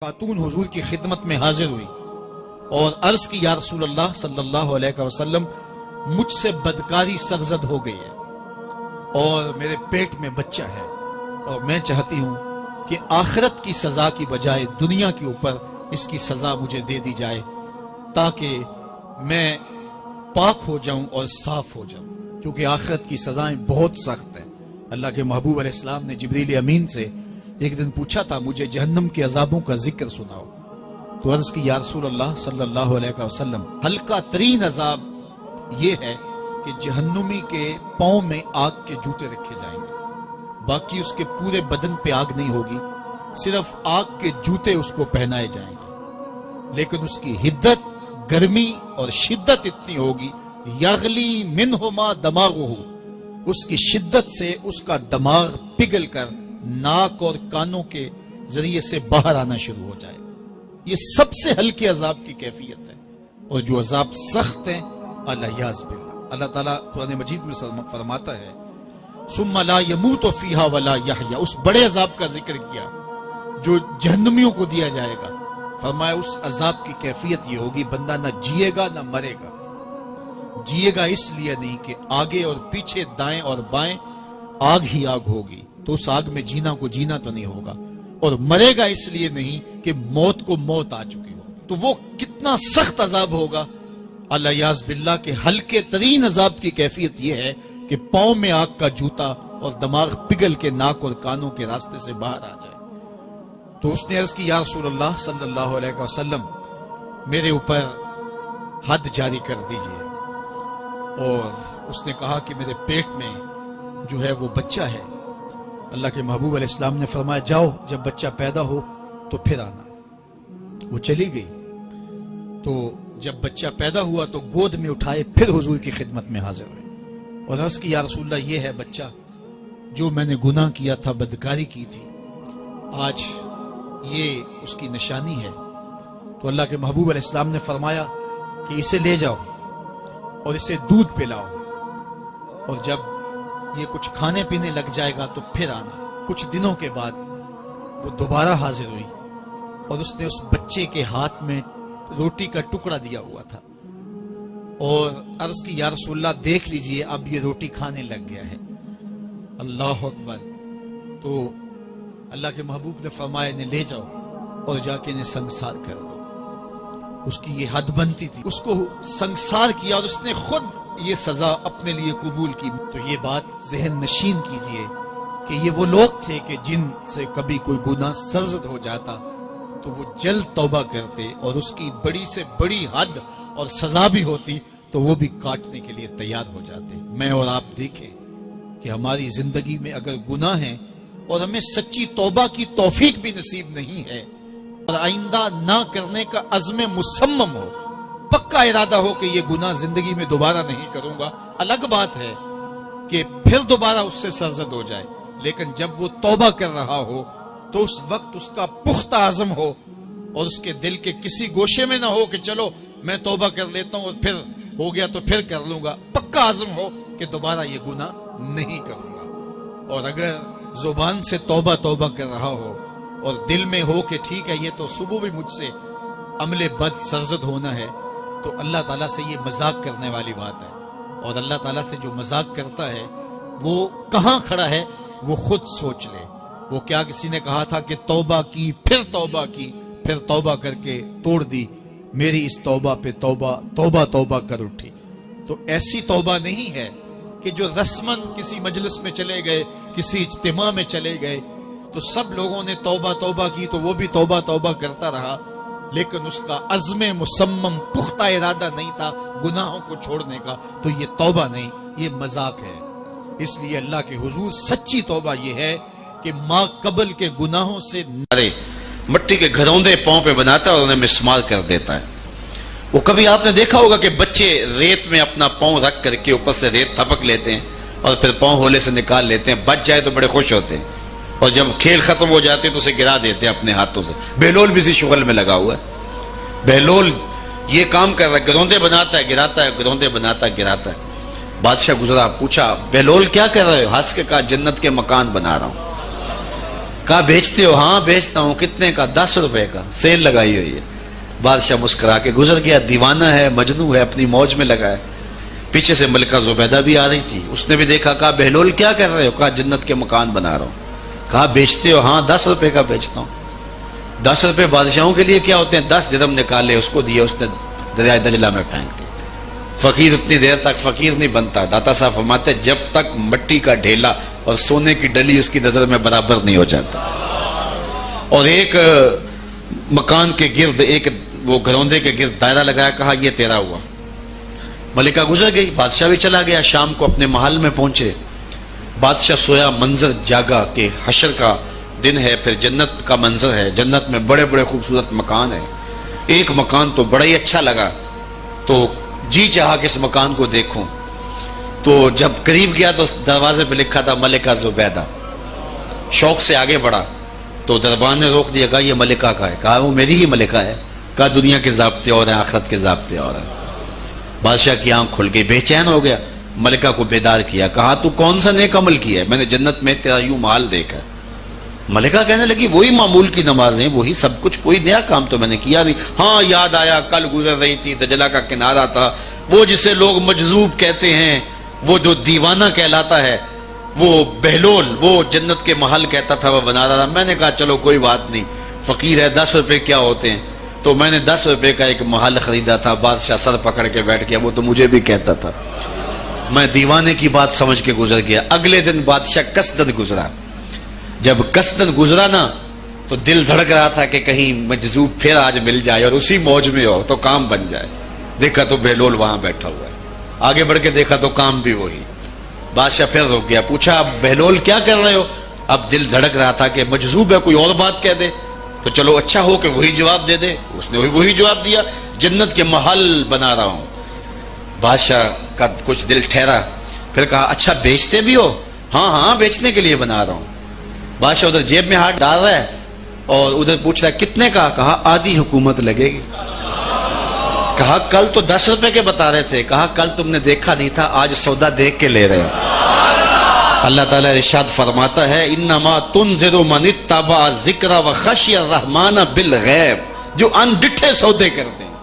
خاتون حضور کی خدمت میں حاضر ہوئی اور عرض کی یا رسول اللہ صلی اللہ علیہ وسلم مجھ سے بدکاری سرزد ہو گئی ہے اور میرے پیٹ میں بچہ ہے اور میں چاہتی ہوں کہ آخرت کی سزا کی بجائے دنیا کے اوپر اس کی سزا مجھے دے دی جائے تاکہ میں پاک ہو جاؤں اور صاف ہو جاؤں، کیونکہ آخرت کی سزائیں بہت سخت ہیں۔ اللہ کے محبوب علیہ السلام نے جبریل امین سے ایک دن پوچھا تھا مجھے جہنم کے عذابوں کا ذکر سناؤ، تو عرض کی یا رسول اللہ صلی اللہ علیہ وسلم ہلکا ترین عذاب یہ ہے کہ جہنمی کے پاؤں میں آگ کے جوتے رکھے جائیں گے، باقی اس کے پورے بدن پہ آگ نہیں ہوگی، صرف آگ کے جوتے اس کو پہنائے جائیں گے، لیکن اس کی حدت، گرمی اور شدت اتنی ہوگی یغلی منہما دماغہ، اس کی شدت سے اس کا دماغ پگھل کر ناک اور کانوں کے ذریعے سے باہر آنا شروع ہو جائے گا۔ یہ سب سے ہلکے عذاب کی کیفیت ہے، اور جو عذاب سخت ہیں الیاذ باللہ، اللہ تعالیٰ قرآن مجید میں فرماتا ہے ثم لا يموت فیہا ولا یحیا، اس بڑے عذاب کا ذکر کیا جو جہنمیوں کو دیا جائے گا، فرمایا اس عذاب کی کیفیت یہ ہوگی بندہ نہ جیے گا نہ مرے گا۔ جیے گا اس لیے نہیں کہ آگے اور پیچھے دائیں اور بائیں آگ ہی آگ ہوگی، تو اس آگ میں جینا کو جینا تو نہیں ہوگا، اور مرے گا اس لیے نہیں کہ موت کو موت آ چکی ہوگی۔ تو وہ کتنا سخت عذاب ہوگا الیاذ باللہ کہ ہلکے ترین عذاب کی کیفیت یہ ہے کہ پاؤں میں آگ کا جوتا اور دماغ پگھل کے ناک اور کانوں کے راستے سے باہر آ جائے۔ تو اس نے عرض کی یا رسول اللہ صلی اللہ علیہ وسلم میرے اوپر حد جاری کر دیجئے، اور اس نے کہا کہ میرے پیٹ میں جو ہے وہ بچہ ہے۔ اللہ کے محبوب علیہ السلام نے فرمایا جاؤ جب بچہ پیدا ہو تو پھر آنا۔ وہ چلی گئی، تو جب بچہ پیدا ہوا تو گود میں اٹھائے پھر حضور کی خدمت میں حاضر ہوئے اور عرض کی یا رسول اللہ یہ ہے بچہ جو میں نے گناہ کیا تھا، بدکاری کی تھی، آج یہ اس کی نشانی ہے۔ تو اللہ کے محبوب علیہ السلام نے فرمایا کہ اسے لے جاؤ اور اسے دودھ پلاؤ، اور جب یہ کچھ کھانے پینے لگ جائے گا تو پھر آنا۔ کچھ دنوں کے بعد وہ دوبارہ حاضر ہوئی اور اس نے اس بچے کے ہاتھ میں روٹی کا ٹکڑا دیا ہوا تھا اور عرض کی یا رسول اللہ دیکھ لیجئے اب یہ روٹی کھانے لگ گیا ہے۔ اللہ اکبر۔ تو اللہ کے محبوب نے فرمایا انہیں لے جاؤ اور جا کے انہیں سنگسار کر دو۔ اس کی یہ حد بنتی تھی، اس کو سنگسار کیا اور اس نے خود یہ سزا اپنے لیے قبول کی۔ تو یہ بات ذہن نشین کیجئے کہ یہ وہ لوگ تھے کہ جن سے کبھی کوئی گناہ سرزد ہو جاتا تو وہ جلد توبہ کرتے، اور اس کی بڑی سے بڑی حد اور سزا بھی ہوتی تو وہ بھی کاٹنے کے لیے تیار ہو جاتے۔ میں اور آپ دیکھیں کہ ہماری زندگی میں اگر گناہ ہیں اور ہمیں سچی توبہ کی توفیق بھی نصیب نہیں ہے اور آئندہ نہ کرنے کا عزم مصمم ہو، پکا ارادہ ہو کہ یہ گناہ زندگی میں دوبارہ نہیں کروں گا، الگ بات ہے کہ پھر دوبارہ اس سے سرزد ہو جائے، لیکن جب وہ توبہ کر رہا ہو تو اس وقت اس کا پختہ عزم ہو اور اس کے دل کے کسی گوشے میں نہ ہو کہ چلو میں توبہ کر لیتا ہوں اور پھر ہو گیا تو پھر کر لوں گا، پکا عزم ہو کہ دوبارہ یہ گناہ نہیں کروں گا۔ اور اگر زبان سے توبہ توبہ کر رہا ہو اور دل میں ہو کہ ٹھیک ہے یہ تو صبح بھی مجھ سے عمل بد سرزد ہونا ہے، تو اللہ تعالیٰ سے یہ مذاق کرنے والی بات ہے، اور اللہ تعالیٰ سے جو مذاق کرتا ہے وہ کہاں کھڑا ہے وہ خود سوچ لے۔ وہ کیا کسی نے کہا تھا کہ توبہ کی پھر توبہ کی پھر توبہ کر کے توڑ دی، میری اس توبہ پہ توبہ توبہ توبہ کر اٹھی۔ تو ایسی توبہ نہیں ہے کہ جو رسماً کسی مجلس میں چلے گئے، کسی اجتماع میں چلے گئے تو سب لوگوں نے توبہ توبہ کی تو وہ بھی توبہ توبہ کرتا رہا، لیکن اس کا عزم مصمم پختہ ارادہ نہیں تھا گناہوں کو چھوڑنے کا، تو یہ توبہ نہیں، یہ مذاق ہے۔ اس لیے اللہ کے حضور سچی توبہ یہ ہے کہ ماں قبل کے گناہوں سے مٹی کے گھروندے پاؤں پہ بناتا ہے اور انہیں مسمار کر دیتا ہے۔ وہ کبھی آپ نے دیکھا ہوگا کہ بچے ریت میں اپنا پاؤں رکھ کر کے اوپر سے ریت تھپک لیتے ہیں اور پھر پاؤں ہولے سے نکال لیتے ہیں، بچ جائے تو بڑے خوش ہوتے ہیں، اور جب کھیل ختم ہو جاتے ہیں تو اسے گرا دیتے ہیں اپنے ہاتھوں سے۔ بہلول بھی اسی شغل میں لگا ہوا ہے، بہلول یہ کام کر رہا ہے، گروندے بناتا ہے گراتا ہے، گروندے بناتا ہے گراتا ہے۔ بادشاہ گزرا، پوچھا بہلول کیا کر رہے ہو؟ ہنس کے کہا جنت کے مکان بنا رہا ہوں۔ کہا بیچتے ہو؟ ہاں بیچتا ہوں. کتنے کا؟ 10 روپے کا، سیل لگائی ہوئی ہے. بادشاہ مسکرا کے گزر گیا. دیوانہ ہے، مجنوں ہے، اپنی موج میں لگا ہے. پیچھے سے ملکہ زبیدہ بھی آ رہی تھی. اس نے بھی دیکھا. کہا بہلول کیا کر رہے ہو؟ کہا جنت کے مکان بنا رہا ہوں. کہا بیچتے ہو؟ ہاں 10 روپے کا بیچتا ہوں. 10 روپے بادشاہوں کے لیے کیا ہوتے ہیں؟ 10 درہم نکالے، اس کو دیے، اس نے دریائے دجلہ میں پھینک دی. فقیر اتنی دیر تک فقیر نہیں بنتا. داتا صاحب فرماتے جب تک مٹی کا ڈھیلا اور سونے کی ڈلی اس کی نظر میں برابر نہیں ہو جاتا. اور ایک مکان کے گرد، ایک وہ گروندے کے گرد دائرہ لگایا. کہا یہ تیرا ہوا. ملکہ گزر گئی. بادشاہ بھی چلا گیا. شام کو اپنے محل میں پہنچے. بادشاہ سویا. منظر جاگا کہ حشر کا دن ہے، پھر جنت کا منظر ہے. جنت میں بڑے بڑے خوبصورت مکان ہیں. ایک مکان تو بڑا ہی اچھا لگا، تو جی چاہا کہ اس مکان کو دیکھوں. تو جب قریب گیا تو دروازے پہ لکھا تھا ملکہ زبیدہ. شوق سے آگے بڑھا تو دربان نے روک دیا. کہا یہ ملکہ کا ہے. کہا وہ میری ہی ملکہ ہے. کہا دنیا کے ضابطے اور ہیں، آخرت کے ضابطے اور ہیں. بادشاہ کی آنکھ کھل گئی، بے چین ہو گیا. ملکہ کو بیدار کیا. کہا تو کون سا نیک عمل کیا ہے؟ میں نے جنت میں تیرا یوں محال دیکھا. ملکہ کہنے لگی وہی معمول کی نمازیں، وہی سب کچھ، کوئی نیا کام تو میں نے کیا نہیں. ہاں یاد آیا، کل گزر رہی تھی، دجلہ کا کنارہ تھا، وہ جسے لوگ مجذوب کہتے ہیں، وہ جو دیوانہ کہلاتا ہے، وہ بہلول، وہ جنت کے محل کہتا تھا وہ بنا رہا تھا. میں نے کہا چلو کوئی بات نہیں، فقیر ہے، 10 روپے کیا ہوتے ہیں. تو میں نے 10 روپے کا ایک محل خریدا تھا. بادشاہ سر پکڑ کے بیٹھ گیا. وہ تو مجھے بھی کہتا تھا. میں دیوانے کی بات سمجھ کے گزر گیا. اگلے دن بادشاہ قصدن گزرا. جب قصدن گزرا نا تو دل دھڑک رہا تھا کہ کہیں مجذوب پھر آج مل جائے اور اسی موج میں ہو تو کام بن جائے. دیکھا تو بہلول وہاں بیٹھا ہوا ہے. آگے بڑھ کے دیکھا تو کام بھی وہی. بادشاہ پھر رک گیا. پوچھا اب بہلول کیا کر رہے ہو؟ اب دل دھڑک رہا تھا کہ مجذوب ہے، کوئی اور بات کہہ دے تو چلو اچھا ہو کہ وہی جواب دے دے. اس نے وہی جواب دیا، جنت کے محل بنا رہا ہوں. بادشاہ کا کچھ دل ٹھہرا. پھر کہا اچھا بیچتے بھی ہو؟ ہاں ہاں بیچنے کے لیے بنا رہا ہوں. بادشاہ ادھر جیب میں ہاتھ ڈال رہا ہے اور ادھر پوچھ رہا ہے کتنے کا؟ کہا آدھی حکومت لگے گی. کہا کل تو 10 روپے کے بتا رہے تھے. کہا کل تم نے دیکھا نہیں تھا، آج سودا دیکھ کے لے رہے ہو. اللہ تعالیٰ ارشاد فرماتا ہے انما تنذر من اتبع ذکر وخشی الرحمن بالغیب. جو انڈٹھے سودے کرتے ہیں،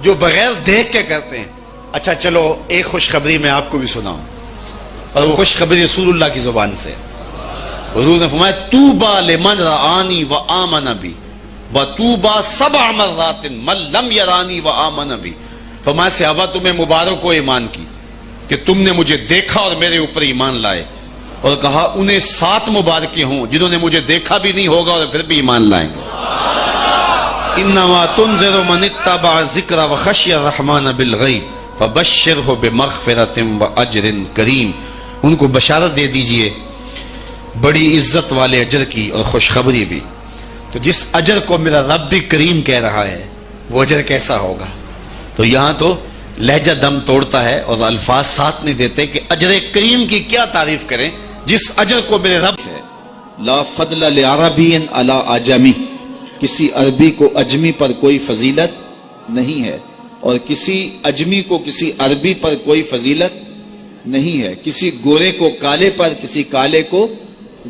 جو بغیر دیکھ کے کرتے ہیں. اچھا چلو ایک خوشخبری میں آپ کو بھی سناؤں، اور وہ خوشخبری رسول اللہ کی زبان سے. حضور نے فرمایا توبا لمن رآنی وآمن بی وتوبا 7 مرات من لم یرانی وآمن بی. فرمایا صحابہ تمہیں مبارک ہو ایمان کی کہ تم نے مجھے دیکھا اور میرے اوپر ایمان لائے. اور کہا انہیں 7 مبارکیں ہوں جنہوں نے مجھے دیکھا بھی نہیں ہوگا اور پھر بھی ایمان لائیں گے. انما تنذر من اتبع ذکر وخشی الرحمن بالغیب فبشرہ بمغفرۃ واجر کریم. ان کو بشارت دے دیجئے بڑی عزت والے اجر کی اور خوشخبری بھی. تو جس اجر کو میرا رب بھی کریم کہہ رہا ہے وہ اجر کیسا ہوگا. تو یہاں تو لہجہ دم توڑتا ہے اور الفاظ ساتھ نہیں دیتے کہ اجر کریم کی کیا تعریف کریں جس اجر کو میرے رب ہے. لا فضل لعربی علی اعجمی. کسی عربی کو اجمی پر کوئی فضیلت نہیں ہے اور کسی اجمی کو کسی عربی پر کوئی فضیلت نہیں ہے. کسی گورے کو کالے پر، کسی کالے کو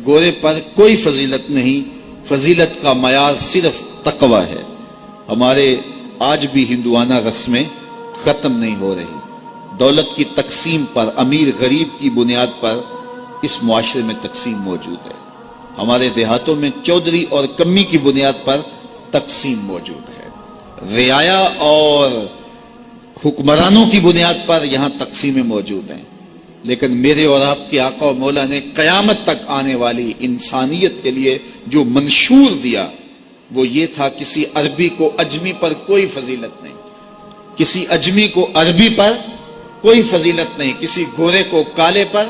گورے پر کوئی فضیلت نہیں. فضیلت کا معیار صرف تقوی ہے. ہمارے آج بھی ہندوانہ رسمیں ختم نہیں ہو رہی. دولت کی تقسیم پر، امیر غریب کی بنیاد پر اس معاشرے میں تقسیم موجود ہے. ہمارے دیہاتوں میں چودھری اور کمی کی بنیاد پر تقسیم موجود ہے. رعایا اور حکمرانوں کی بنیاد پر یہاں تقسیمیں موجود ہیں. لیکن میرے اور آپ کے آقا و مولا نے قیامت تک آنے والی انسانیت کے لیے جو منشور دیا وہ یہ تھا کسی عربی کو اجمی پر کوئی فضیلت نہیں، کسی اجمی کو عربی پر کوئی فضیلت نہیں، کسی گورے کو کالے پر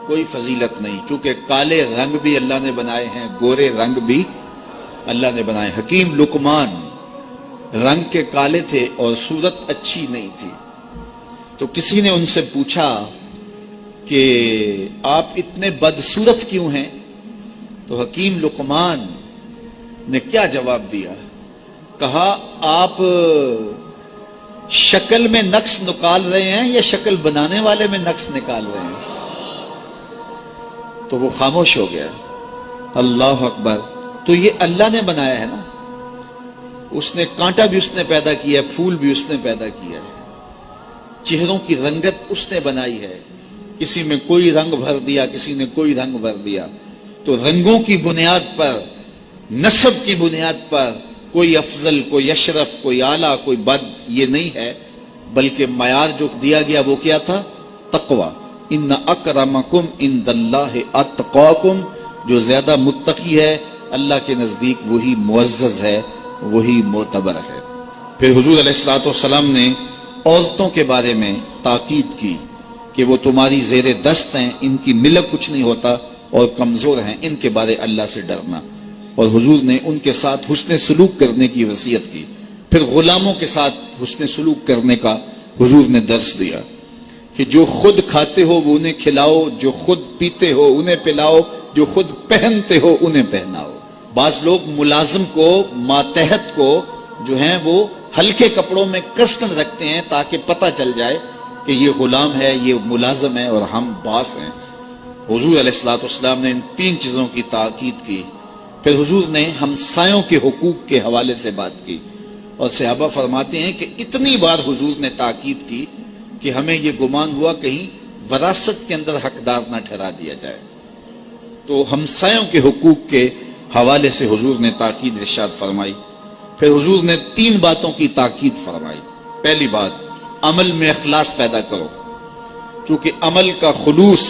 کوئی فضیلت نہیں. کیونکہ کالے رنگ بھی اللہ نے بنائے ہیں، گورے رنگ بھی اللہ نے بنائے. حکیم لقمان رنگ کے کالے تھے اور صورت اچھی نہیں تھی. تو کسی نے ان سے پوچھا کہ آپ اتنے بدصورت کیوں ہیں؟ تو حکیم لقمان نے کیا جواب دیا؟ کہا آپ شکل میں نقص نکال رہے ہیں یا شکل بنانے والے میں نقص نکال رہے ہیں؟ تو وہ خاموش ہو گیا. اللہ اکبر. تو یہ اللہ نے بنایا ہے نا، اس نے کانٹا بھی اس نے پیدا کیا ہے، پھول بھی اس نے پیدا کیا ہے، چہروں کی رنگت اس نے بنائی ہے، کسی میں کوئی رنگ بھر دیا، کسی نے کوئی رنگ بھر دیا. تو رنگوں کی بنیاد پر، نسب کی بنیاد پر کوئی افضل، کوئی اشرف، کوئی اعلیٰ، کوئی بد، یہ نہیں ہے، بلکہ معیار جو دیا گیا وہ کیا تھا؟ تقوی. ان اکرمکم عند اللہ اتقاکم، جو زیادہ متقی ہے اللہ کے نزدیک وہی معزز ہے، وہی معتبر ہے. پھر حضور علیہ الصلوۃ والسلام نے عورتوں کے بارے میں تاکید کی کہ وہ تمہاری زیر دست ہیں، ان کی ملک کچھ نہیں ہوتا اور کمزور ہیں، ان کے بارے اللہ سے ڈرنا. اور حضور نے ان کے ساتھ حسن سلوک کرنے کی وصیت کی. پھر غلاموں کے ساتھ حسن سلوک کرنے کا حضور نے درس دیا کہ جو خود کھاتے ہو وہ انہیں کھلاؤ، جو خود پیتے ہو انہیں پلاؤ، جو خود پہنتے ہو انہیں پہناؤ. بعض لوگ ملازم کو، ماتحت کو جو ہیں وہ ہلکے کپڑوں میں کسن رکھتے ہیں تاکہ پتہ چل جائے کہ یہ غلام ہے، یہ ملازم ہے اور ہم باس ہیں. حضور علیہ الصلوۃ والسلام نے ان 3 چیزوں کی تاکید کی. پھر حضور نے ہمسایوں کے حقوق کے حوالے سے بات کی، اور صحابہ فرماتے ہیں کہ اتنی بار حضور نے تاکید کی کہ ہمیں یہ گمان ہوا کہیں وراثت کے اندر حقدار نہ ٹھہرا دیا جائے. تو ہمسایوں کے حقوق کے حوالے سے حضور نے تاکید ارشاد فرمائی. پھر حضور نے 3 باتوں کی تاکید فرمائی. پہلی بات، عمل میں اخلاص پیدا کرو، چونکہ عمل کا خلوص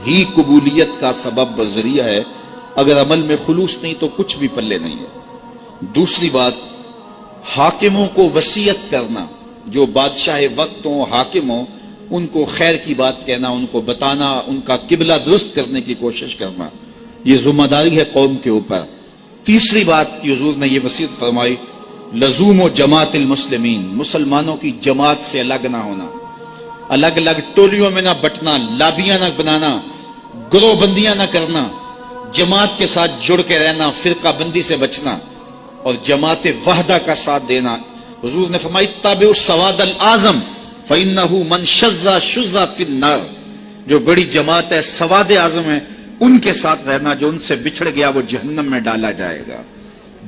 ہی قبولیت کا سبب و ذریعہ ہے. اگر عمل میں خلوص نہیں تو کچھ بھی پلے نہیں ہے. دوسری بات، حاکموں کو وصیت کرنا، جو بادشاہ وقت ہوں، حاکم ہوں، ان کو خیر کی بات کہنا، ان کو بتانا، ان کا قبلہ درست کرنے کی کوشش کرنا، یہ ذمہ داری ہے قوم کے اوپر. تیسری بات کی حضور نے یہ وصیت فرمائی، لزوم و جماعت المسلمین، مسلمانوں کی جماعت سے الگ نہ ہونا، الگ الگ ٹولیوں میں نہ بٹنا، لابیاں نہ بنانا، گروہ بندیاں نہ کرنا، جماعت کے ساتھ جڑ کے رہنا، فرقہ بندی سے بچنا اور جماعت وحدہ کا ساتھ دینا. حضور نے فرمایا اتبعوا السواد الاعظم فإنه من شذ شذ فی النار، جو بڑی جماعت ہے، سواد اعظم ہے، ان کے ساتھ رہنا، جو ان سے بچھڑ گیا وہ جہنم میں ڈالا جائے گا.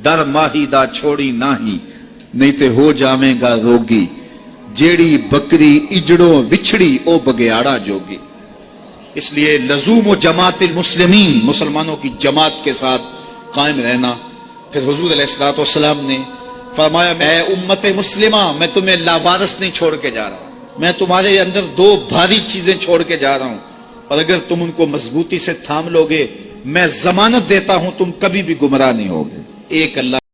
در ماہی دا چھوڑی ناہی، نہیں تے ہو جاویں گا روگی، جیڑی بکری اجڑوں وچھڑی او بگیاڑا جوگی. اس لیے لزوم و جماعت المسلمین، مسلمانوں کی جماعت کے ساتھ قائم رہنا. پھر حضور علیہ الصلوۃ والسلام نے فرمایا اے امت مسلمہ، میں تمہیں لاوارث نہیں چھوڑ کے جا رہا ہوں، میں تمہارے اندر 2 بھاری چیزیں چھوڑ کے جا رہا ہوں، اور اگر تم ان کو مضبوطی سے تھام لو گے میں ضمانت دیتا ہوں تم کبھی بھی گمراہ نہیں ہوگے. ایک اللہ